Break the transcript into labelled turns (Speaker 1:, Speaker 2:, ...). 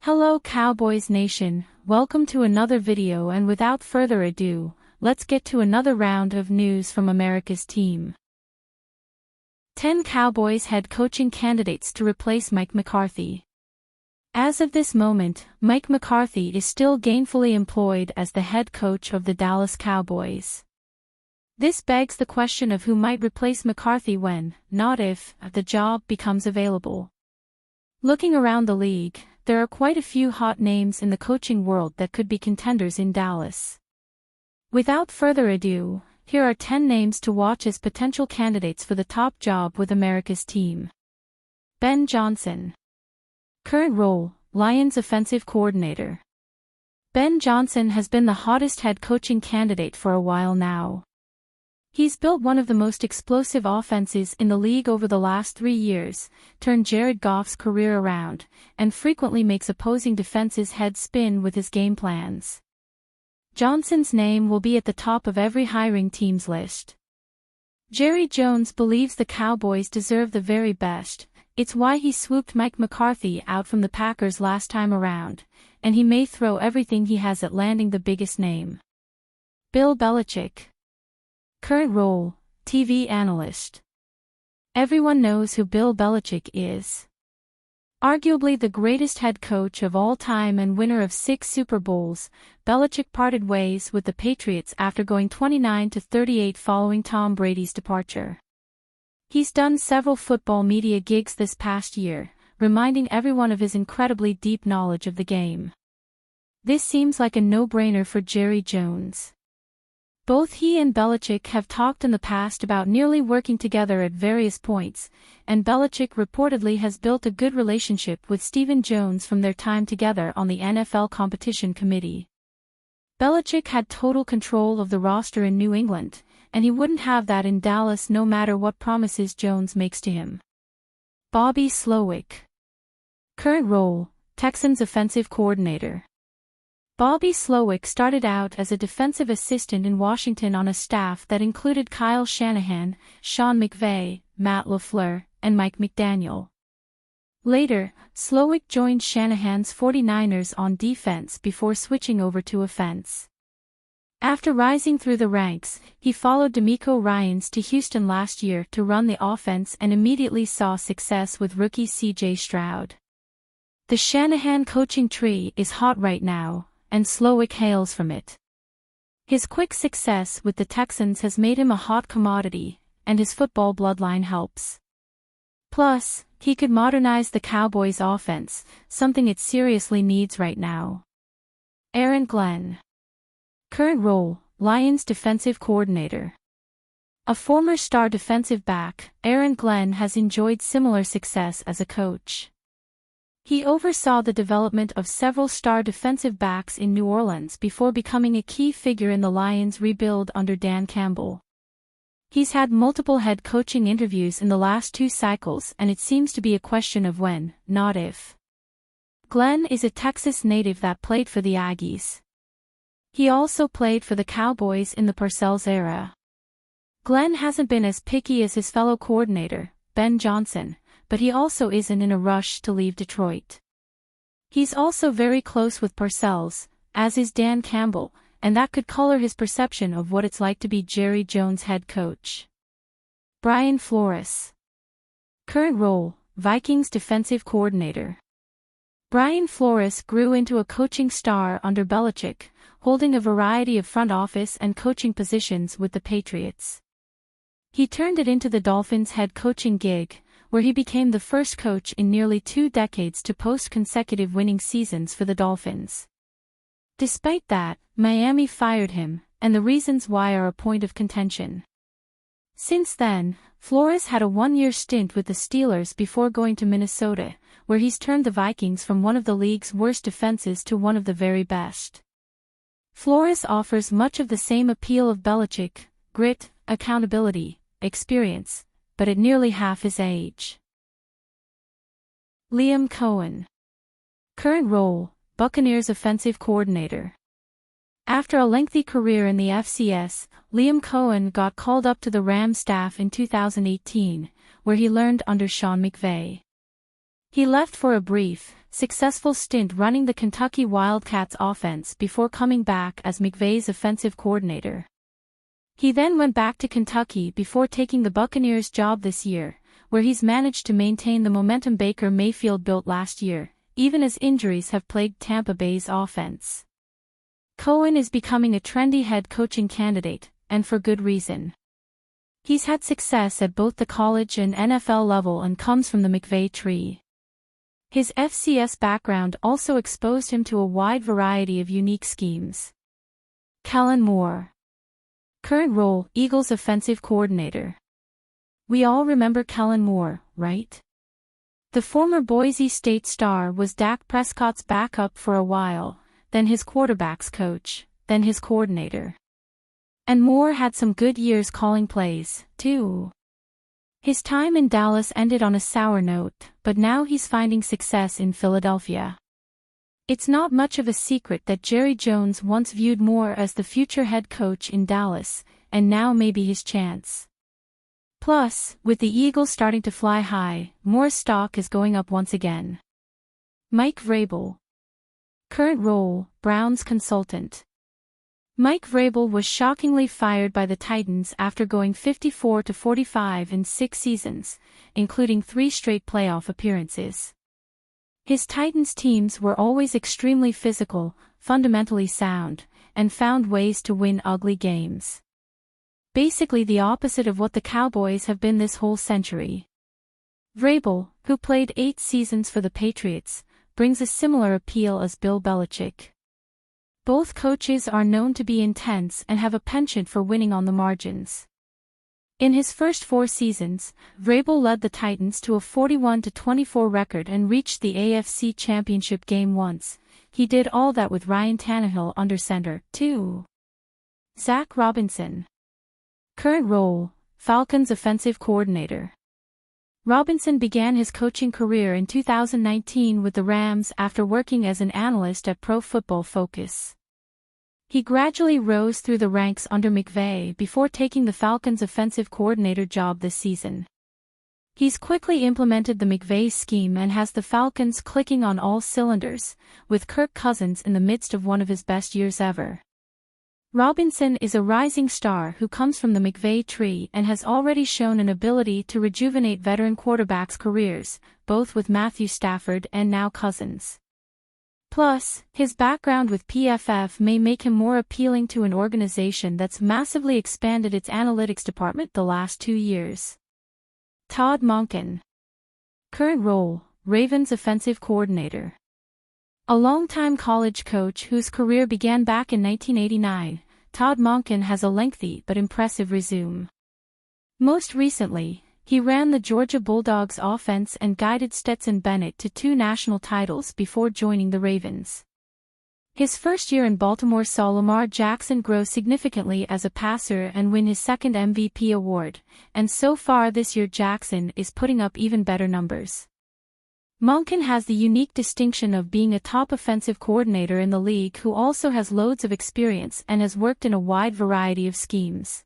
Speaker 1: Hello Cowboys Nation, welcome to another video, and without further ado, let's get to another round of news from America's team. 10 Cowboys head coaching candidates to replace Mike McCarthy. As of this moment, Mike McCarthy is still gainfully employed as the head coach of the Dallas Cowboys. This begs the question of who might replace McCarthy when, not if, the job becomes available. Looking around the league, there are quite a few hot names in the coaching world that could be contenders in Dallas. Without further ado, here are 10 names to watch as potential candidates for the top job with America's team. Ben Johnson. Current role, Lions offensive coordinator. Ben Johnson has been the hottest head coaching candidate for a while now. He's built one of the most explosive offenses in the league over the last 3 years, turned Jared Goff's career around, and frequently makes opposing defenses' heads spin with his game plans. Johnson's name will be at the top of every hiring team's list. Jerry Jones believes the Cowboys deserve the very best. It's why he swooped Mike McCarthy out from the Packers last time around, and he may throw everything he has at landing the biggest name. Bill Belichick. Current role, TV analyst. Everyone knows who Bill Belichick is. Arguably the greatest head coach of all time and winner of 6 Super Bowls, Belichick parted ways with the Patriots after going 29-38 following Tom Brady's departure. He's done several football media gigs this past year, reminding everyone of his incredibly deep knowledge of the game. This seems like a no-brainer for Jerry Jones. Both he and Belichick have talked in the past about nearly working together at various points, and Belichick reportedly has built a good relationship with Stephen Jones from their time together on the NFL competition committee. Belichick had total control of the roster in New England, and he wouldn't have that in Dallas no matter what promises Jones makes to him. Bobby Slowick. Current role, Texans offensive coordinator. Bobby Slowick started out as a defensive assistant in Washington on a staff that included Kyle Shanahan, Sean McVay, Matt LaFleur, and Mike McDaniel. Later, Slowick joined Shanahan's 49ers on defense before switching over to offense. After rising through the ranks, he followed DeMeco Ryans to Houston last year to run the offense and immediately saw success with rookie C.J. Stroud. The Shanahan coaching tree is hot right now, and Slowick hails from it. His quick success with the Texans has made him a hot commodity, and his football bloodline helps. Plus, he could modernize the Cowboys' offense, something it seriously needs right now. Aaron Glenn. Current role, Lions defensive coordinator. A former star defensive back, Aaron Glenn has enjoyed similar success as a coach. He oversaw the development of several star defensive backs in New Orleans before becoming a key figure in the Lions' rebuild under Dan Campbell. He's had multiple head coaching interviews in the last 2 cycles, and it seems to be a question of when, not if. Glenn is a Texas native that played for the Aggies. He also played for the Cowboys in the Parcells era. Glenn hasn't been as picky as his fellow coordinator, Ben Johnson, but he also isn't in a rush to leave Detroit. He's also very close with Parcells, as is Dan Campbell, and that could color his perception of what it's like to be Jerry Jones' head coach. Brian Flores. Current role, Vikings defensive coordinator. Brian Flores grew into a coaching star under Belichick, holding a variety of front office and coaching positions with the Patriots. He turned it into the Dolphins' head coaching gig, where he became the first coach in nearly 2 decades to post consecutive winning seasons for the Dolphins. Despite that, Miami fired him, and the reasons why are a point of contention. Since then, Flores had a 1-year stint with the Steelers before going to Minnesota, where he's turned the Vikings from one of the league's worst defenses to one of the very best. Flores offers much of the same appeal of Belichick: grit, accountability, experience, but at nearly half his age. Liam Cohen. Current role, Buccaneers offensive coordinator. After a lengthy career in the FCS, Liam Cohen got called up to the Rams staff in 2018, where he learned under Sean McVay. He left for a brief, successful stint running the Kentucky Wildcats offense before coming back as McVay's offensive coordinator. He then went back to Kentucky before taking the Buccaneers job this year, where he's managed to maintain the momentum Baker Mayfield built last year, even as injuries have plagued Tampa Bay's offense. Cohen is becoming a trendy head coaching candidate, and for good reason. He's had success at both the college and NFL level and comes from the McVay tree. His FCS background also exposed him to a wide variety of unique schemes. Kellen Moore. Current role, Eagles offensive coordinator. We all remember Kellen Moore, right? The former Boise State star was Dak Prescott's backup for a while, then his quarterback's coach, then his coordinator. And Moore had some good years calling plays, too. His time in Dallas ended on a sour note, but now he's finding success in Philadelphia. It's not much of a secret that Jerry Jones once viewed Moore as the future head coach in Dallas, and now may be his chance. Plus, with the Eagles starting to fly high, Moore's stock is going up once again. Mike Vrabel. Current role, Browns consultant. Mike Vrabel was shockingly fired by the Titans after going 54-45 in 6 seasons, including 3 straight playoff appearances. His Titans teams were always extremely physical, fundamentally sound, and found ways to win ugly games. Basically the opposite of what the Cowboys have been this whole century. Vrabel, who played 8 seasons for the Patriots, brings a similar appeal as Bill Belichick. Both coaches are known to be intense and have a penchant for winning on the margins. In his first 4 seasons, Vrabel led the Titans to a 41-24 record and reached the AFC Championship game once. He did all that with Ryan Tannehill under center, too. Zack Robinson. Current role, Falcons offensive coordinator. Robinson began his coaching career in 2019 with the Rams after working as an analyst at Pro Football Focus. He gradually rose through the ranks under McVay before taking the Falcons' offensive coordinator job this season. He's quickly implemented the McVay scheme and has the Falcons clicking on all cylinders, with Kirk Cousins in the midst of one of his best years ever. Robinson is a rising star who comes from the McVay tree and has already shown an ability to rejuvenate veteran quarterbacks' careers, both with Matthew Stafford and now Cousins. Plus, his background with PFF may make him more appealing to an organization that's massively expanded its analytics department the last 2 years. Todd Monken. Current role, Ravens offensive coordinator. A longtime college coach whose career began back in 1989, Todd Monken has a lengthy but impressive resume. Most recently, he ran the Georgia Bulldogs offense and guided Stetson Bennett to 2 national titles before joining the Ravens. His first year in Baltimore saw Lamar Jackson grow significantly as a passer and win his 2nd MVP award, and so far this year Jackson is putting up even better numbers. Monken has the unique distinction of being a top offensive coordinator in the league who also has loads of experience and has worked in a wide variety of schemes.